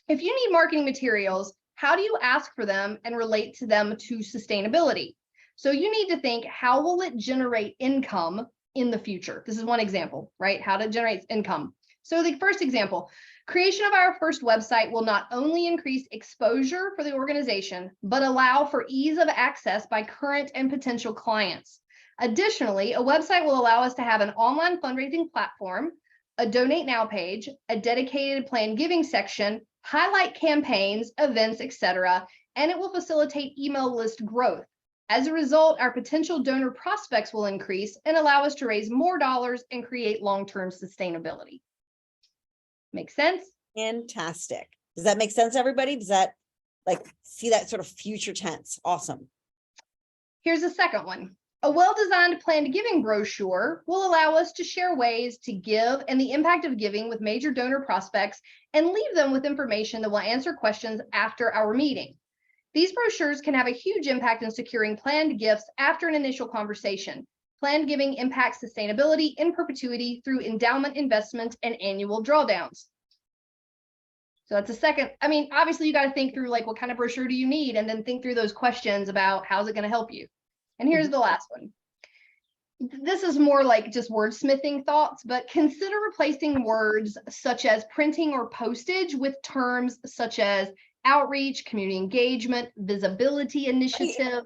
If you need marketing materials, how do you ask for them and relate to them to sustainability? So you need to think, how will it generate income in the future. This is one example, right? How to generate income. So the first example, creation of our first website will not only increase exposure for the organization, but allow for ease of access by current and potential clients. Additionally, a website will allow us to have an online fundraising platform, a donate now page, a dedicated planned giving section, highlight campaigns, events, etc., and it will facilitate email list growth. As a result, our potential donor prospects will increase and allow us to raise more dollars and create long-term sustainability. Make sense? Fantastic. Does that make sense, everybody? Does that like see that sort of future tense? Awesome. Here's a second one. A well-designed planned giving brochure will allow us to share ways to give and the impact of giving with major donor prospects and leave them with information that will answer questions after our meeting. These brochures can have a huge impact in securing planned gifts after an initial conversation. Planned giving impacts sustainability in perpetuity through endowment investment and annual drawdowns. So that's a second. I mean, obviously you got to think through like, what kind of brochure do you need? And then think through those questions about how's it going to help you? And here's the last one. This is more like just wordsmithing thoughts, but consider replacing words such as printing or postage with terms such as outreach, community engagement, visibility initiative.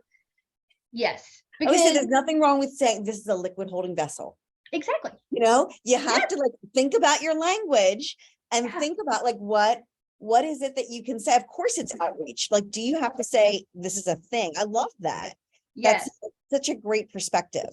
Yes. I would say there's nothing wrong with saying this is a liquid holding vessel. Exactly. You know, you have to like think about your language and think about like what is it that you can say? Of course it's outreach. Like, do you have to say this is a thing? I love that. Yes. That's such a great perspective.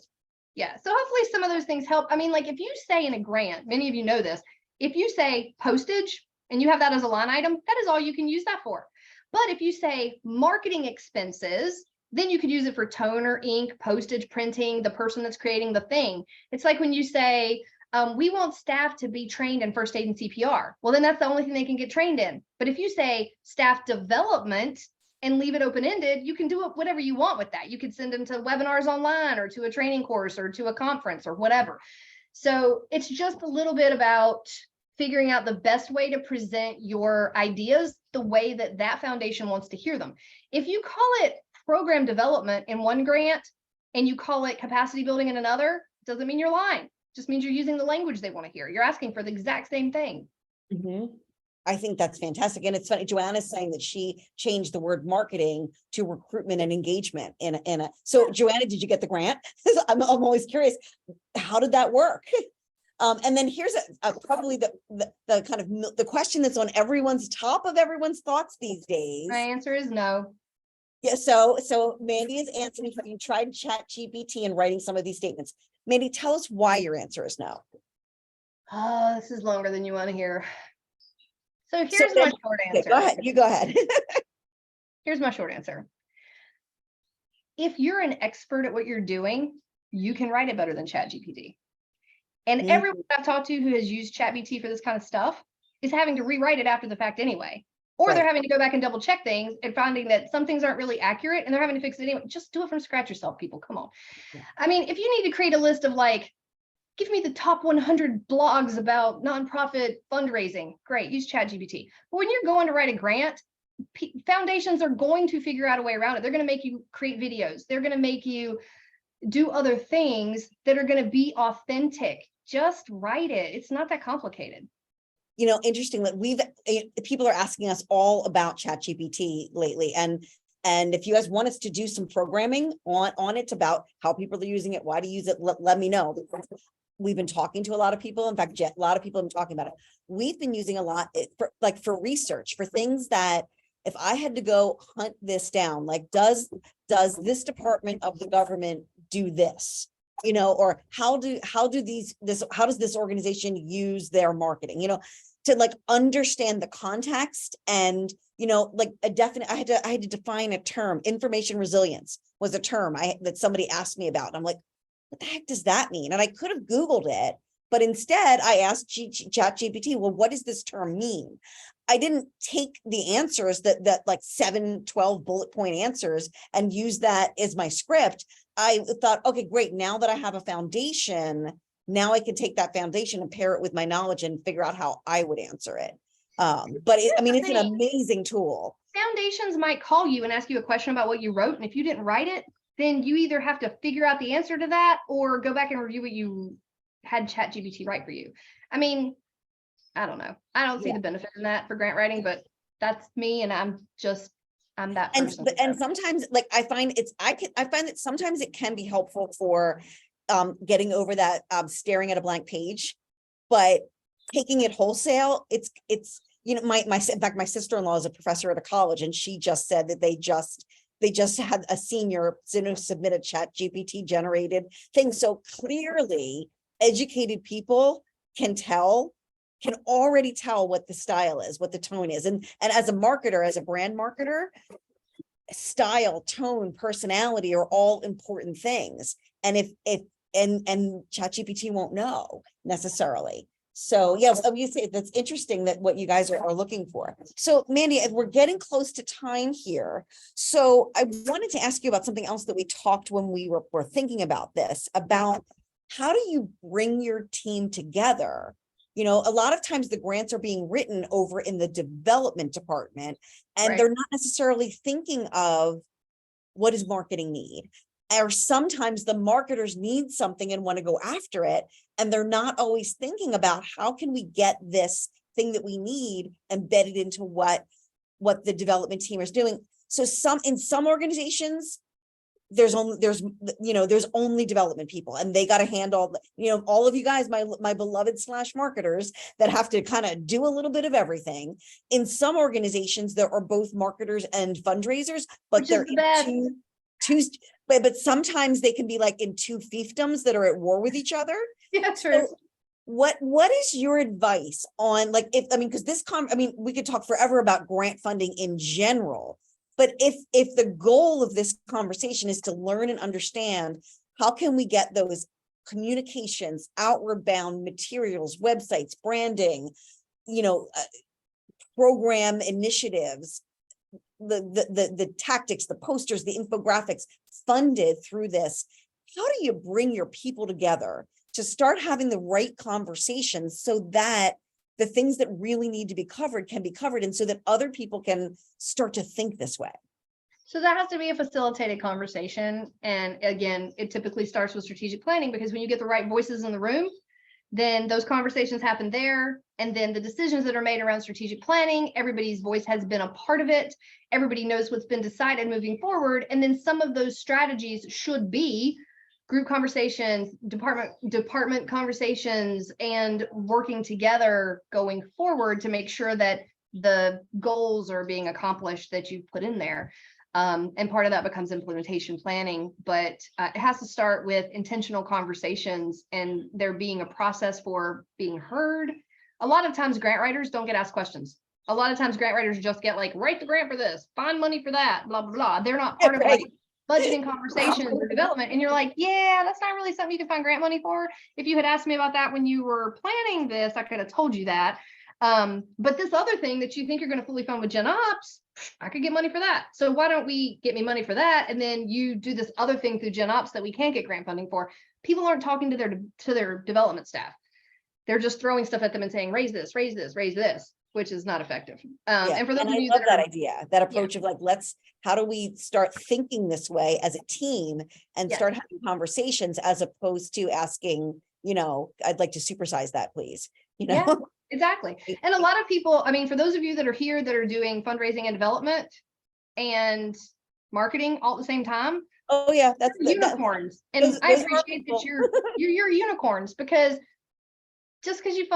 Yeah. So hopefully some of those things help. I mean, like if you say in a grant, many of you know this, if you say postage and you have that as a line item, that is all you can use that for. But if you say marketing expenses, then you could use it for toner, ink, postage, printing, the person that's creating the thing. It's like when you say, we want staff to be trained in first aid and CPR. Well, then that's the only thing they can get trained in. But if you say staff development and leave it open-ended, you can do it whatever you want with that. You could send them to webinars online or to a training course or to a conference or whatever. So it's just a little bit about figuring out the best way to present your ideas the way that that foundation wants to hear them. If you call it program development in one grant and you call it capacity building in another, doesn't mean you're lying. It just means you're using the language they want to hear. You're asking for the exact same thing. Mm-hmm. I think that's fantastic. And it's funny, Joanna's saying that she changed the word marketing to recruitment and engagement so Joanna, did you get the grant? I'm always curious, how did that work? And then here's probably the kind of the question that's on everyone's top of everyone's thoughts these days. My answer is no. Yeah, so Mandy is answering, have you tried ChatGPT and writing some of these statements? Mandy, tell us why your answer is no. Oh, this is longer than you want to hear. So here's my short answer. Okay, go ahead. You go ahead. Here's my short answer. If you're an expert at what you're doing, you can write it better than ChatGPT. And everyone I've talked to who has used ChatGPT for this kind of stuff is having to rewrite it after the fact anyway. Or they're having to go back and double check things and finding that some things aren't really accurate and they're having to fix it anyway. Just do it from scratch yourself, people. Come on. Yeah. I mean, if you need to create a list of like, give me the top 100 blogs about nonprofit fundraising, great, use ChatGPT. But when you're going to write a grant, foundations are going to figure out a way around it. They're going to make you create videos. They're going to make you do other things that are going to be authentic. Just write it. It's not that complicated. You know, interesting that people are asking us all about ChatGPT lately. And if you guys want us to do some programming on it about how people are using it, why to use it, let me know. We've been talking to a lot of people. In fact, a lot of people have been talking about it. We've been using a lot for research, for things that if I had to go hunt this down, like does this department of the government do this? You know, or how does this organization use their marketing? You know, to like understand the context and, you know, like I had to define a term. Information resilience was a term that somebody asked me about. And I'm like, what the heck does that mean? And I could have Googled it, but instead I asked ChatGPT, well, what does this term mean? I didn't take the answers that like 12 bullet point answers and use that as my script. I thought, okay, great. Now that I have a foundation, now I can take that foundation and pair it with my knowledge and figure out how I would answer it. But it's an amazing tool. Foundations might call you and ask you a question about what you wrote. And if you didn't write it, then you either have to figure out the answer to that or go back and review what you had ChatGPT write for you. I mean, I don't know. I don't see the benefit in that for grant writing, but that's me, and I'm that person. And sometimes, like, I find that sometimes it can be helpful for getting over that staring at a blank page, but taking it wholesale, it's you know, in fact, my sister-in-law is a professor at a college, and she just said that they just had a senior submit a ChatGPT generated thing. So clearly educated people can already tell what the style is, what the tone is. And as a marketer, as a brand marketer, style, tone, personality are all important things. And and ChatGPT won't know necessarily. So yes, you say that's interesting that what you guys are looking for. So Mandy, we're getting close to time here. So I wanted to ask you about something else that we talked when we were thinking about this, about how do you bring your team together? You know, a lot of times the grants are being written over in the development department, and they're not necessarily thinking of what does marketing need? Or sometimes the marketers need something and want to go after it, and they're not always thinking about how can we get this thing that we need embedded into what the development team is doing. So in some organizations, there's only development people, and they got to handle, all of you guys, my beloved / marketers that have to kind of do a little bit of everything. In some organizations, there are both marketers and fundraisers, but they're in two, but sometimes they can be like in two fiefdoms that are at war with each other. Yeah, true. So what is your advice on, like, because we could talk forever about grant funding in general. But if the goal of this conversation is to learn and understand, how can we get those communications, outward bound materials, websites, branding, program initiatives, the tactics, the posters, the infographics funded through this, how do you bring your people together to start having the right conversations so that the things that really need to be covered can be covered, and so that other people can start to think this way? So that has to be a facilitated conversation. And again, it typically starts with strategic planning, because when you get the right voices in the room, then those conversations happen there. And then the decisions that are made around strategic planning, everybody's voice has been a part of it. Everybody knows what's been decided moving forward. And then some of those strategies should be group conversations, department conversations, and working together going forward to make sure that the goals are being accomplished that you've put in there. And part of that becomes implementation planning, but it has to start with intentional conversations and there being a process for being heard. A lot of times grant writers don't get asked questions. A lot of times grant writers just get like, write the grant for this, find money for that, blah, blah, blah. They're not part of like budgeting conversations or development. And you're like, yeah, that's not really something you can find grant money for. If you had asked me about that when you were planning this, I could have told you that. But this other thing that you think you're going to fully fund with Gen Ops, I could get money for that. So why don't we get me money for that? And then you do this other thing through Gen Ops that we can't get grant funding for. People aren't talking to their development staff. They're just throwing stuff at them and saying, raise this, raise this, raise this, which is not effective. And for those of you love that idea, that approach of like, how do we start thinking this way as a team and start having conversations, as opposed to asking, I'd like to supersize that, please. Yeah, exactly. And a lot of people, for those of you that are here that are doing fundraising and development and marketing all at the same time. Oh yeah, that's unicorns. And I appreciate that you're unicorns, because just because you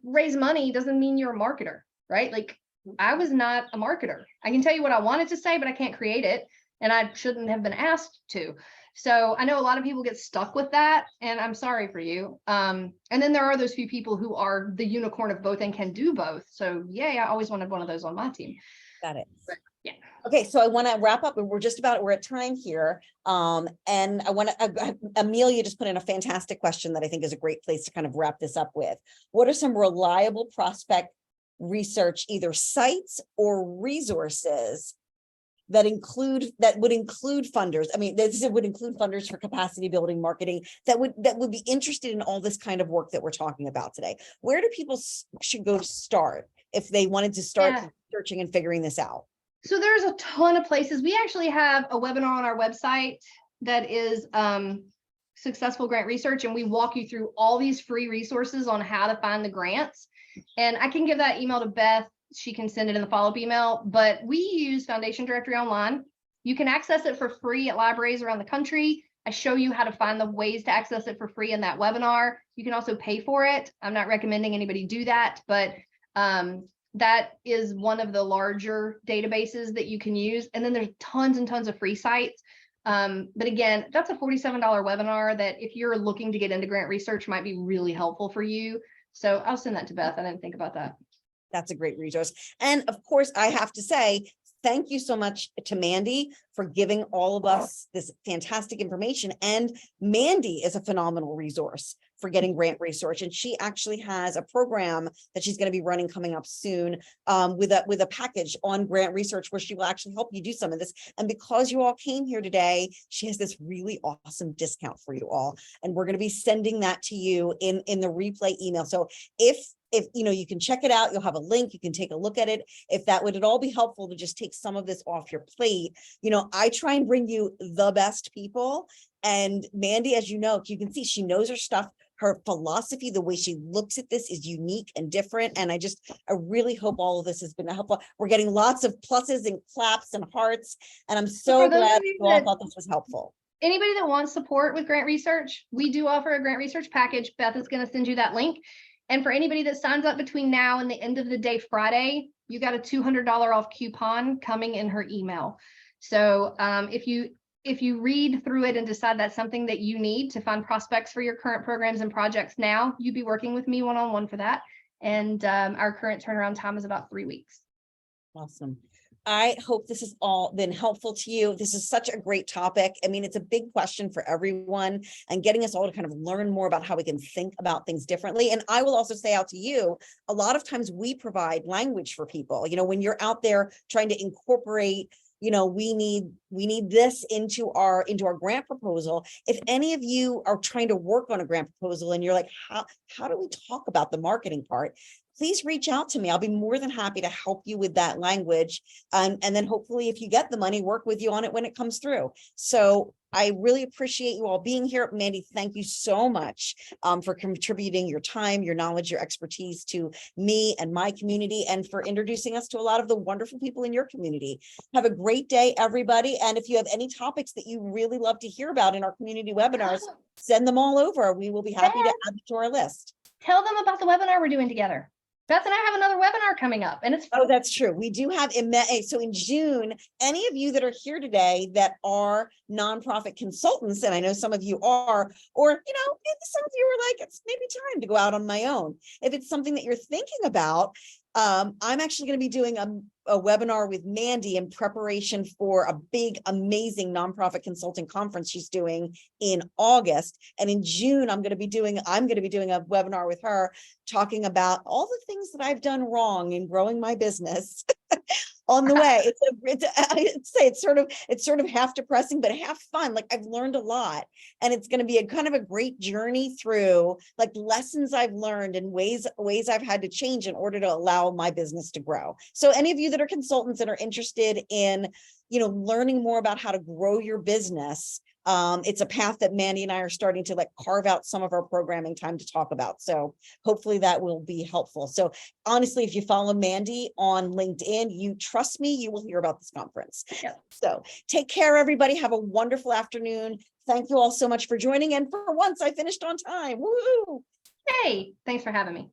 raise money doesn't mean you're a marketer, right? Like, I was not a marketer. I can tell you what I wanted to say, but I can't create it. And I shouldn't have been asked to. So I know a lot of people get stuck with that, and I'm sorry for you. And then there are those few people who are the unicorn of both and can do both. So yeah, I always wanted one of those on my team. Got it. But, yeah. Okay, so I want to wrap up, and we're at time here. And I want to, Amelia just put in a fantastic question that I think is a great place to kind of wrap this up with. What are some reliable prospect research, either sites or resources that would include funders? This would include funders for capacity building, marketing, that would be interested in all this kind of work that we're talking about today. Where do people should go to start if they wanted to start searching and figuring this out? So there's a ton of places. We actually have a webinar on our website that is successful grant research, and we walk you through all these free resources on how to find the grants. And I can give that email to Beth. She can send it in the follow-up email, but we use Foundation Directory Online. You can access it for free at libraries around the country. I show you how to find the ways to access it for free in that webinar. You can also pay for it. I'm not recommending anybody do that, but that is one of the larger databases that you can use. And then there's tons and tons of free sites. But again, that's a $47 webinar that if you're looking to get into grant research might be really helpful for you. So I'll send that to Beth. I didn't think about that. That's a great resource. And of course, I have to say, thank you so much to Mandy for giving all of us this fantastic information. And Mandy is a phenomenal resource for getting grant research. And she actually has a program that she's going to be running coming up soon with a package on grant research where she will actually help you do some of this. And because you all came here today, she has this really awesome discount for you all. And we're going to be sending that to you in the replay email. So if you know, you can check it out, you'll have a link, you can take a look at it. If that would at all be helpful to just take some of this off your plate, you know, I try and bring you the best people. And Mandy, as you know, you can see she knows her stuff. Her philosophy, the way she looks at this is unique and different. And I really hope all of this has been helpful. We're getting lots of pluses and claps and hearts. And I'm so glad you all thought this was helpful. Anybody that wants support with grant research, we do offer a grant research package. Beth is going to send you that link. And for anybody that signs up between now and the end of the day Friday, you got a $200 off coupon coming in her email. So if you read through it and decide that's something that you need to find prospects for your current programs and projects now, you'd be working with me one-on-one for that. And our current turnaround time is about 3 weeks. Awesome. I hope this has all been helpful to you. This is such a great topic. I mean, it's a big question for everyone, and getting us all to kind of learn more about how we can think about things differently. And I will also say out to you, a lot of times we provide language for people, you know, when you're out there trying to incorporate, you know, we need this into our grant proposal. If any of you are trying to work on a grant proposal and you're like, how do we talk about the marketing part? Please reach out to me. I'll be more than happy to help you with that language. And then hopefully if you get the money, work with you on it when it comes through. So I really appreciate you all being here. Mandy, thank you so much for contributing your time, your knowledge, your expertise to me and my community, and for introducing us to a lot of the wonderful people in your community. Have a great day, everybody. And if you have any topics that you really love to hear about in our community webinars, send them all over. We will be happy to add them to our list. Tell them about the webinar we're doing together. Beth and I have another webinar coming up, and it's oh, that's true. We do have in May. So in June, any of you that are here today that are nonprofit consultants, and I know some of you are, or you know, maybe some of you are like, it's maybe time to go out on my own. If it's something that you're thinking about, I'm actually going to be doing a webinar with Mandy in preparation for a big, amazing nonprofit consulting conference she's doing in August. And in June, I'm going to be doing a webinar with her talking about all the things that I've done wrong in growing my business on the way. It's sort of half depressing, but half fun. Like I've learned a lot, and it's going to be a kind of a great journey through like lessons I've learned and ways I've had to change in order to allow my business to grow. So any of you that are consultants and are interested in, you know, learning more about how to grow your business, it's a path that Mandy and I are starting to like carve out some of our programming time to talk about. So hopefully that will be helpful. So honestly, if you follow Mandy on LinkedIn, you trust me, you will hear about this conference. Yep. So take care, everybody. Have a wonderful afternoon. Thank you all so much for joining. And for once, I finished on time. Woo! Hey, thanks for having me.